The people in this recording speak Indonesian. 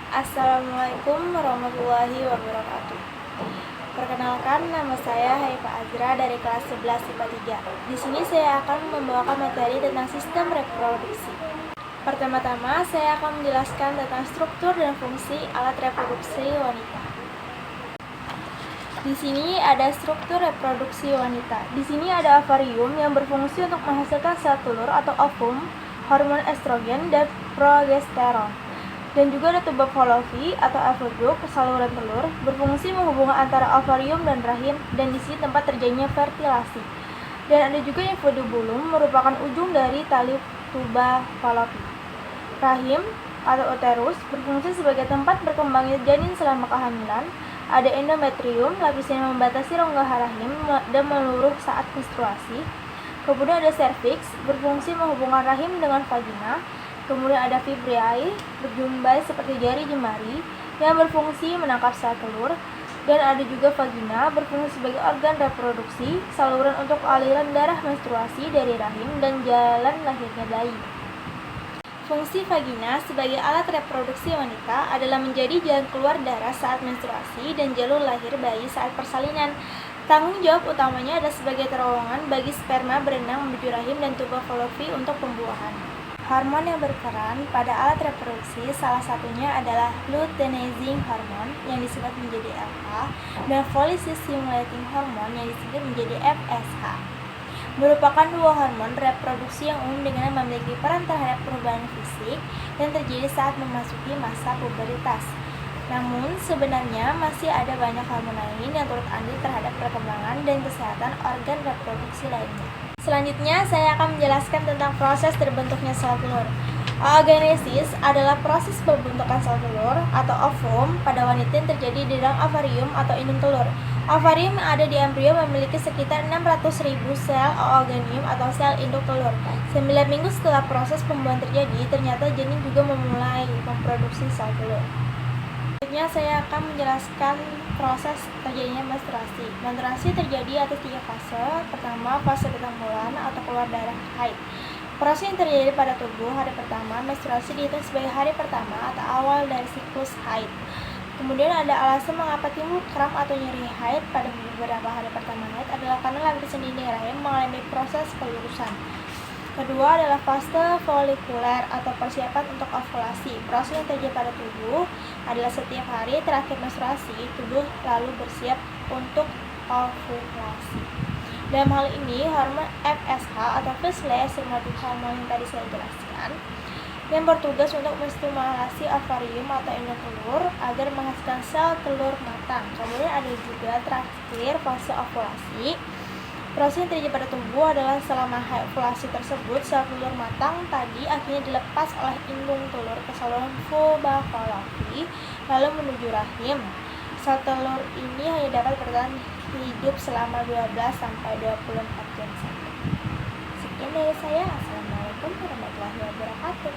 Assalamualaikum warahmatullahi wabarakatuh. Perkenalkan, nama saya Haifa Azra dari kelas 11 IPA 3. Di sini saya akan membawakan materi tentang sistem reproduksi. Pertama-tama, saya akan menjelaskan tentang struktur dan fungsi alat reproduksi wanita. Di sini ada struktur reproduksi wanita. Di sini ada ovarium yang berfungsi untuk menghasilkan sel telur atau ovum, hormon estrogen dan progesteron. Dan juga ada tuba Fallopi atau oviduct, saluran telur, berfungsi menghubungkan antara ovarium dan rahim, dan di sini tempat terjadinya fertilasi. Dan ada juga infundibulum, merupakan ujung dari tali tuba Fallopi. Rahim atau uterus berfungsi sebagai tempat berkembangnya janin selama kehamilan. Ada endometrium, lapis yang membatasi rongga rahim dan meluruh saat menstruasi. Kemudian ada cervix, berfungsi menghubungkan rahim dengan vagina. Kemudian ada fibriae, berjumbai seperti jari jemari, yang berfungsi menangkap sel telur. Dan ada juga vagina, berfungsi sebagai organ reproduksi, saluran untuk aliran darah menstruasi dari rahim dan jalan lahirnya bayi. Fungsi vagina sebagai alat reproduksi wanita adalah menjadi jalan keluar darah saat menstruasi dan jalur lahir bayi saat persalinan. Tanggung jawab utamanya adalah sebagai terowongan bagi sperma berenang menuju rahim dan tuba Fallopi untuk pembuahan. Hormon yang berperan pada alat reproduksi salah satunya adalah luteinizing hormone yang disebut menjadi LH dan follicle stimulating hormone yang disebut menjadi FSH. Merupakan dua hormon reproduksi yang umum dengan memiliki peran terhadap perubahan fisik yang terjadi saat memasuki masa pubertas. Namun, sebenarnya masih ada banyak hormon lain yang turut andil terhadap perkembangan dan kesehatan organ reproduksi lainnya. Selanjutnya, saya akan menjelaskan tentang proses terbentuknya sel telur. Oogenesis adalah proses pembentukan sel telur atau ovum pada wanita yang terjadi di dalam ovarium atau indung telur. Ovarium yang ada di embrio memiliki sekitar 600.000 sel oogonium atau sel induk telur. 9 minggu setelah proses pembuahan terjadi, ternyata janin juga memulai memproduksi sel telur. Selanjutnya saya akan menjelaskan proses terjadinya menstruasi. Menstruasi terjadi atas 3 fase. Pertama, fase datang bulan atau keluar darah haid. Proses yang terjadi pada tubuh hari pertama menstruasi dihitung sebagai hari pertama atau awal dari siklus haid. Kemudian ada alasan mengapa timbul kram atau nyeri haid pada beberapa hari pertama haid adalah karena lapisan dinding rahim mengalami proses pelurusan. Kedua adalah fase folikuler atau persiapan untuk ovulasi. Proses yang terjadi pada tubuh adalah setiap hari terakhir menstruasi, tubuh lalu bersiap untuk ovulasi. Dalam hal ini, hormon FSH atau follicle stimulating hormone yang tadi saya jelaskan yang bertugas untuk menstimulasi ovarium atau indung telur agar menghasilkan sel telur matang. Kemudian ada juga terakhir fase ovulasi. Proses yang terjadi pada tubuh adalah selama ovulasi tersebut, sel telur matang tadi akhirnya dilepas oleh indung telur ke saluran tuba Fallopi lalu menuju rahim. Sel telur ini hanya dapat bertahan hidup selama 12-24 jam saja. Sekian dari saya. Assalamualaikum warahmatullahi wabarakatuh.